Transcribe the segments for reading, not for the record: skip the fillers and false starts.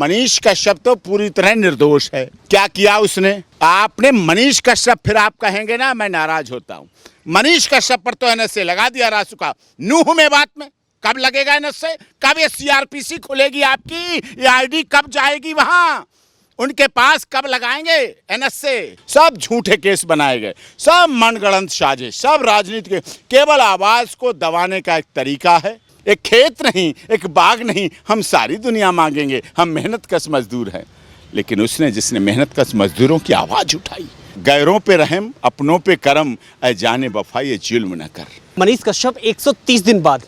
मनीष कश्यप तो पूरी तरह निर्दोष है। क्या किया उसने? आपने मनीष कश्यप, फिर आप कहेंगे ना मैं नाराज होता हूं। मनीष कश्यप पर तो एनएसए लगा दिया रासू का। नूह में बात में कब लगेगा एनएसए? कब ये सीआरपीसी खुलेगी आपकी? ये आईडी कब जाएगी वहां? उनके पास कब लगाएंगे एनएसए? सब झूठे केस बनाए गए, सब मनगढ़ंत साजिश, सब राजनीति के केवल आवाज को दबाने का एक तरीका है। एक खेत नहीं, एक बाग नहीं, हम सारी दुनिया मांगेंगे, हम मेहनतकश मजदूर हैं। लेकिन उसने, जिसने मेहनतकश मजदूरों की आवाज उठाई, गैरों पे रहम अपनों पे करम, ऐ जाने वफा ये जुल्म न कर। मनीष कश्यप 130 दिन बाद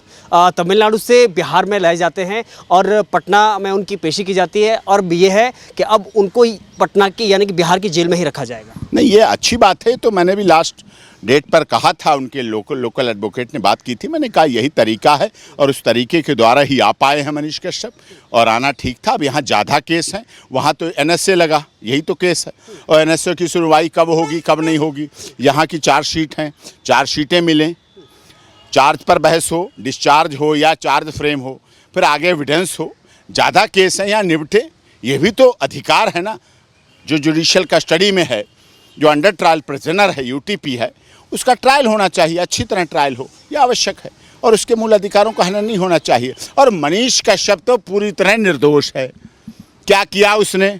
तमिलनाडु से बिहार में लाए जाते हैं और पटना में उनकी पेशी की जाती है, और ये है कि अब उनको पटना की यानी कि बिहार की जेल में ही रखा जाएगा। नहीं, ये अच्छी बात है। तो मैंने भी लास्ट डेट पर कहा था, उनके लोकल एडवोकेट ने बात की थी, मैंने कहा यही तरीका है और उस तरीके के द्वारा ही आ पाए हैं मनीष कश्यप, और आना ठीक था। अब यहाँ ज़्यादा केस हैं, वहाँ तो एनएसए लगा, यही तो केस है। और एनएसए की सुनवाई कब होगी कब नहीं होगी? यहाँ की चार्जशीट हैं, चार्जशीटें मिलें, चार्ज पर बहस हो, डिस्चार्ज हो या चार्ज फ्रेम हो, फिर आगे एविडेंस हो। ज़्यादा केस हैं, यहाँ निपटे, ये भी तो अधिकार है ना। जो जुडिशियल कस्टडी में है, जो अंडर ट्रायल प्रिजनर है, यूटीपी है, उसका ट्रायल होना चाहिए, अच्छी तरह ट्रायल हो, यह आवश्यक है। और उसके मूल अधिकारों का हनन नहीं होना चाहिए। और मनीष कश्यप तो पूरी तरह निर्दोष है। क्या किया उसने?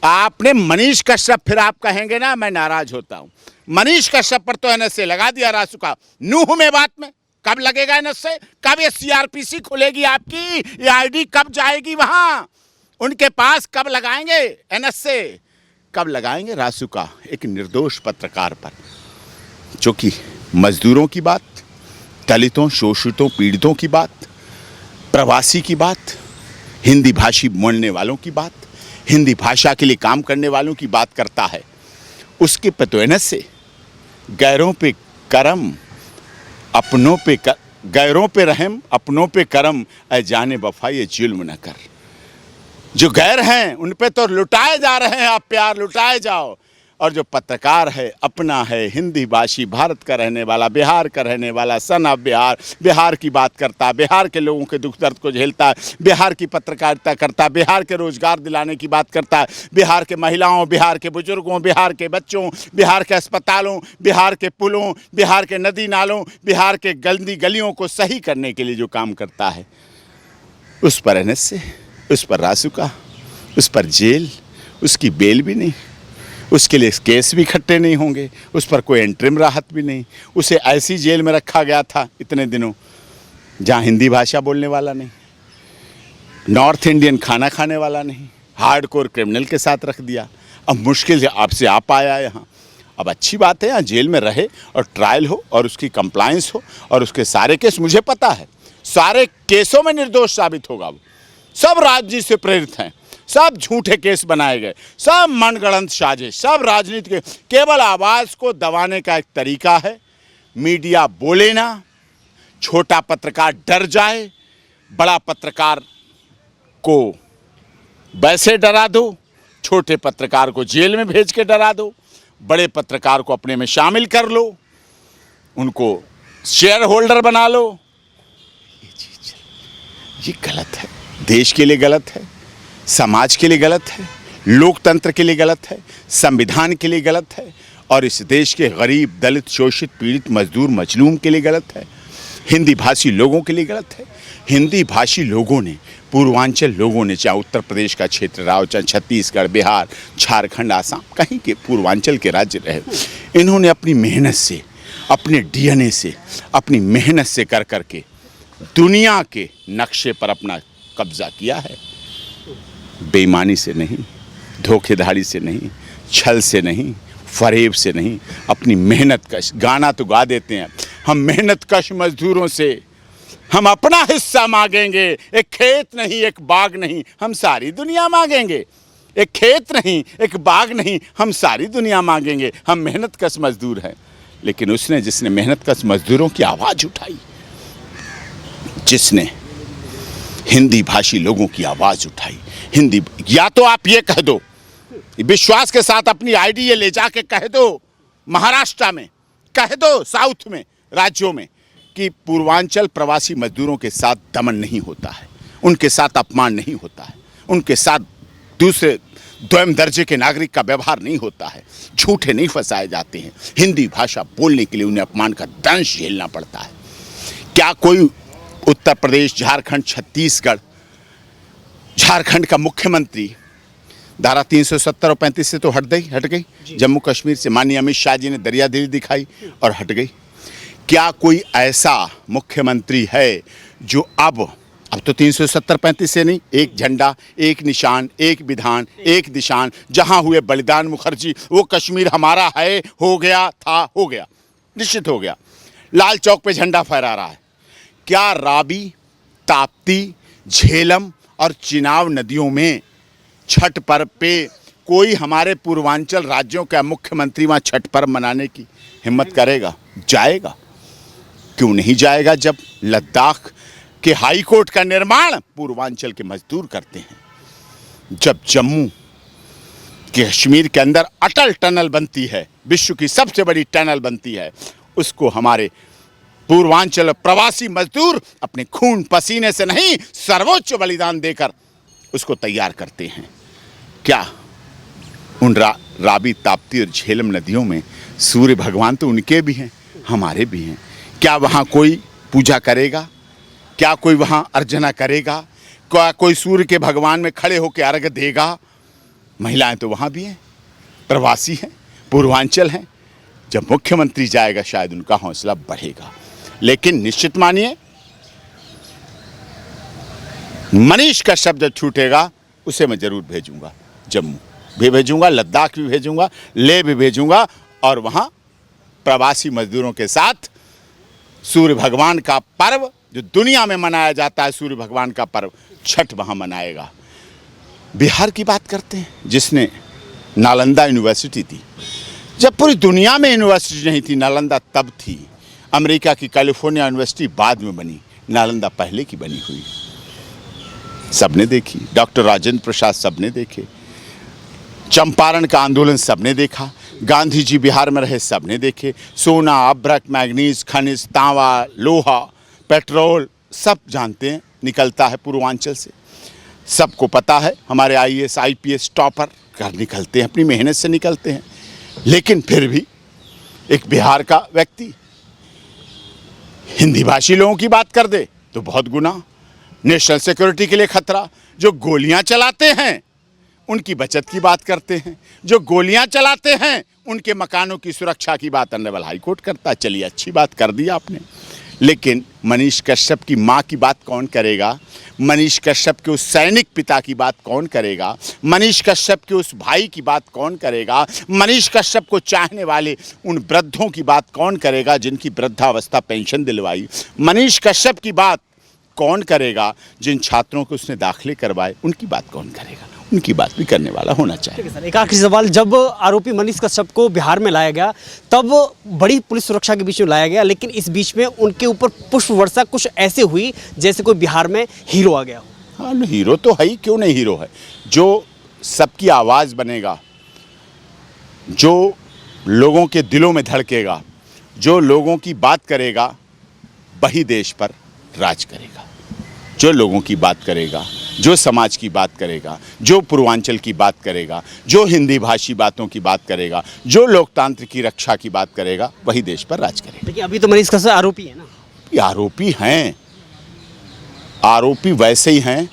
आपने मनीष कश्यप, फिर आप कहेंगे ना मैं नाराज होता हूं। मनीष कश्यप पर तो एनएसए लगा दिया रासू का। नूह में बात में कब लगेगा एनएसए? कब ये सीआरपीसी खुलेगी आपकी? ये आईडी कब जाएगी वहां? उनके पास कब लगाएंगे एनएसए? कब लगाएंगे रासू का एक निर्दोष पत्रकार पर, जो कि मजदूरों की बात, दलितों, शोषितों, पीड़ितों की बात, प्रवासी की बात, हिंदी भाषी बोलने वालों की बात, हिंदी भाषा के लिए काम करने वालों की बात करता है। उसके पे तो एनएसए, गैरों पे करम अपनों पे गैरों पे रहम अपनों पे करम, ऐ जाने वफा ये जुल्म न कर। जो गैर हैं उन पे तो लुटाए जा रहे हैं आप, प्यार लुटाए जाओ। और जो पत्रकार है, अपना है, हिंदी भाषी, भारत का रहने वाला, बिहार का रहने वाला, सन ऑफ बिहार, बिहार की बात करता है, बिहार के लोगों के दुख दर्द को झेलता है, बिहार की पत्रकारिता करता है, बिहार के रोजगार दिलाने की बात करता है, बिहार के महिलाओं, बिहार के बुजुर्गों, बिहार के बच्चों, बिहार के अस्पतालों, बिहार के पुलों, बिहार के नदी नालों, बिहार के गंदी गलियों को सही करने के लिए जो काम करता है, उस पर एनएसए, उस पर रासुका, उस पर जेल, उसकी बेल भी नहीं, उसके लिए केस भी इकट्ठे नहीं होंगे, उस पर कोई एंट्रिम राहत भी नहीं। उसे ऐसी जेल में रखा गया था इतने दिनों, जहाँ हिंदी भाषा बोलने वाला नहीं, नॉर्थ इंडियन खाना खाने वाला नहीं, हार्डकोर क्रिमिनल के साथ रख दिया। अब मुश्किल से आपसे आ पाया यहाँ। अब अच्छी बात है यहाँ जेल में रहे और ट्रायल हो और उसकी कंप्लायंस हो, और उसके सारे केस, मुझे पता है सारे केसों में निर्दोष साबित होगा। वो सब राजनीति से प्रेरित हैं, सब झूठे केस बनाए गए, सब मनगढ़ंत साजिश, सब राजनीति के केवल आवाज को दबाने का एक तरीका है। मीडिया बोले ना, छोटा पत्रकार डर जाए, बड़ा पत्रकार को वैसे डरा दो, छोटे पत्रकार को जेल में भेज के डरा दो, बड़े पत्रकार को अपने में शामिल कर लो, उनको शेयर होल्डर बना लो। ये गलत है, देश के लिए गलत है, समाज के लिए गलत है, लोकतंत्र के लिए गलत है, संविधान के लिए गलत है, और इस देश के गरीब, दलित, शोषित, पीड़ित, मजदूर, मजलूम के लिए गलत है, हिंदी भाषी लोगों के लिए गलत है। हिंदी भाषी लोगों ने, पूर्वांचल लोगों ने, चाहे उत्तर प्रदेश का क्षेत्र रहा हो, चाहे छत्तीसगढ़, बिहार, झारखंड, आसाम, कहीं के पूर्वांचल के राज्य रहे, इन्होंने अपनी मेहनत से, अपने डीएनए से, अपनी मेहनत से कर करके दुनिया के नक्शे पर अपना कब्जा किया है। बेईमानी से नहीं, धोखेधाड़ी से नहीं, छल से नहीं, फरेब से नहीं, अपनी मेहनत कश। गाना तो गा देते हैं, हम मेहनत कश मजदूरों से हम अपना हिस्सा मांगेंगे। एक खेत नहीं, एक बाग नहीं, हम सारी दुनिया मांगेंगे। एक खेत नहीं, एक बाग नहीं, हम सारी दुनिया मांगेंगे। हम मेहनत कश मजदूर हैं। लेकिन उसने, जिसने मेहनत कश मजदूरों की आवाज़ उठाई, जिसने हिंदी भाषी लोगों की आवाज़ उठाई, हिंदी, या तो आप ये कह दो, विश्वास के साथ अपनी आईडी ये ले जाके कह दो, महाराष्ट्र में कह दो, साउथ में राज्यों में, कि पूर्वांचल प्रवासी मजदूरों के साथ दमन नहीं होता है, उनके साथ अपमान नहीं होता है, उनके साथ दूसरे द्वयम दर्जे के नागरिक का व्यवहार नहीं होता है, झूठे नहीं फंसाए जाते हैं। हिंदी भाषा बोलने के लिए उन्हें अपमान का दंश झेलना पड़ता है। क्या कोई उत्तर प्रदेश, झारखंड, छत्तीसगढ़, झारखंड का मुख्यमंत्री धारा 370 और 35 से तो हट गई, जम्मू कश्मीर से माननीय अमित शाह जी ने दरियादिली दिखाई और हट गई। क्या कोई ऐसा मुख्यमंत्री है जो अब तो 370-35 से नहीं, एक झंडा, एक निशान, एक विधान, एक दिशान, जहां हुए बलिदान मुखर्जी, वो कश्मीर हमारा है, हो गया था, हो गया, निश्चित हो गया। लाल चौक पे झंडा फहरा रहा है। क्या रावी, ताप्ती, झेलम और चिनाब नदियों में छठ पर्व पे कोई हमारे पूर्वांचल राज्यों का मुख्यमंत्री वहाँ छठ पर्व मनाने की हिम्मत करेगा? जाएगा? क्यों नहीं जाएगा जब लद्दाख के हाई कोर्ट का निर्माण पूर्वांचल के मजदूर करते हैं, जब जम्मू कश्मीर के अंदर अटल टनल बनती है, विश्व की सबसे बड़ी टनल बनती है, उसको हमारे पूर्वांचल प्रवासी मजदूर अपने खून पसीने से नहीं, सर्वोच्च बलिदान देकर उसको तैयार करते हैं। क्या उन रावी, ताप्ती और झेलम नदियों में सूर्य भगवान तो उनके भी हैं, हमारे भी हैं। क्या वहाँ कोई पूजा करेगा? क्या कोई वहाँ अर्चना करेगा? क्या कोई सूर्य के भगवान में खड़े होकर अर्घ देगा? महिलाएं तो वहाँ भी हैं, प्रवासी हैं, पूर्वांचल हैं। जब मुख्यमंत्री जाएगा शायद उनका हौसला बढ़ेगा। लेकिन निश्चित मानिए, मनीष का शब्द छूटेगा उसे मैं जरूर भेजूंगा, जम्मू भी भेजूंगा, लद्दाख भी भेजूंगा, लेह भी भेजूंगा, और वहाँ प्रवासी मजदूरों के साथ सूर्य भगवान का पर्व जो दुनिया में मनाया जाता है, सूर्य भगवान का पर्व छठ वहाँ मनाएगा। बिहार की बात करते हैं, जिसने नालंदा यूनिवर्सिटी थी, जब पूरी दुनिया में यूनिवर्सिटी नहीं थी, नालंदा तब थी। अमेरिका की कैलिफोर्निया यूनिवर्सिटी बाद में बनी, नालंदा पहले की बनी हुई, सबने देखी। डॉक्टर राजेंद्र प्रसाद सबने देखे, चंपारण का आंदोलन सबने देखा, गांधी जी बिहार में रहे सबने देखे। सोना, अभ्रक, मैग्नीज, खनिज, तांबा, लोहा, पेट्रोल सब जानते हैं, निकलता है पूर्वांचल से। सबको पता है हमारे आईएएस, आईपीएस टॉपर घर निकलते हैं, अपनी मेहनत से निकलते हैं। लेकिन फिर भी एक बिहार का व्यक्ति हिंदी भाषी लोगों की बात कर दे तो बहुत गुनाह, नेशनल सिक्योरिटी के लिए खतरा। जो गोलियां चलाते हैं उनकी बचत की बात करते हैं, जो गोलियां चलाते हैं उनके मकानों की सुरक्षा की बात ऑनरेबल हाई कोर्ट करता है। चलिए, अच्छी बात कर दी आपने, लेकिन मनीष कश्यप की मां की बात कौन करेगा? मनीष कश्यप के उस सैनिक पिता की बात कौन करेगा? मनीष कश्यप के उस भाई की बात कौन करेगा? मनीष कश्यप को चाहने वाले उन वृद्धों की बात कौन करेगा जिनकी वृद्धावस्था पेंशन दिलवाई? मनीष कश्यप की बात कौन करेगा जिन छात्रों को उसने दाखिले करवाए? उनकी बात कौन करेगा? उनकी बात भी करने वाला होना चाहिए। सर, एक आखिरी सवाल, जब आरोपी मनीष कश्यप को बिहार में लाया गया तब बड़ी पुलिस सुरक्षा के बीच में लाया गया, लेकिन इस बीच में उनके ऊपर पुष्प वर्षा कुछ ऐसे हुई जैसे कोई बिहार में हीरो आ गया हो। हाँ, हीरो तो है ही, क्यों नहीं हीरो है। जो सबकी आवाज़ बनेगा, जो लोगों के दिलों में धड़केगा, जो लोगों की बात करेगा, वही देश पर राज करेगा। जो लोगों की बात करेगा, जो समाज की बात करेगा, जो पूर्वांचल की बात करेगा, जो हिंदी भाषी बातों की बात करेगा, जो लोकतंत्र की रक्षा की बात करेगा, वही देश पर राज करेगा। देखिए, अभी तो मनीष कश्यप आरोपी है ना। ये आरोपी हैं, आरोपी वैसे ही हैं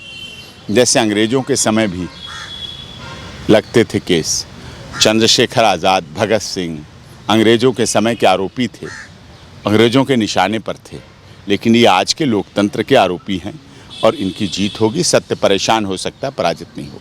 जैसे अंग्रेजों के समय भी लगते थे केस। चंद्रशेखर आज़ाद, भगत सिंह अंग्रेजों के समय के आरोपी थे, अंग्रेजों के निशाने पर थे, लेकिन ये आज के लोकतंत्र के आरोपी हैं और इनकी जीत होगी। सत्य परेशान हो सकता है, पराजित नहीं होगा।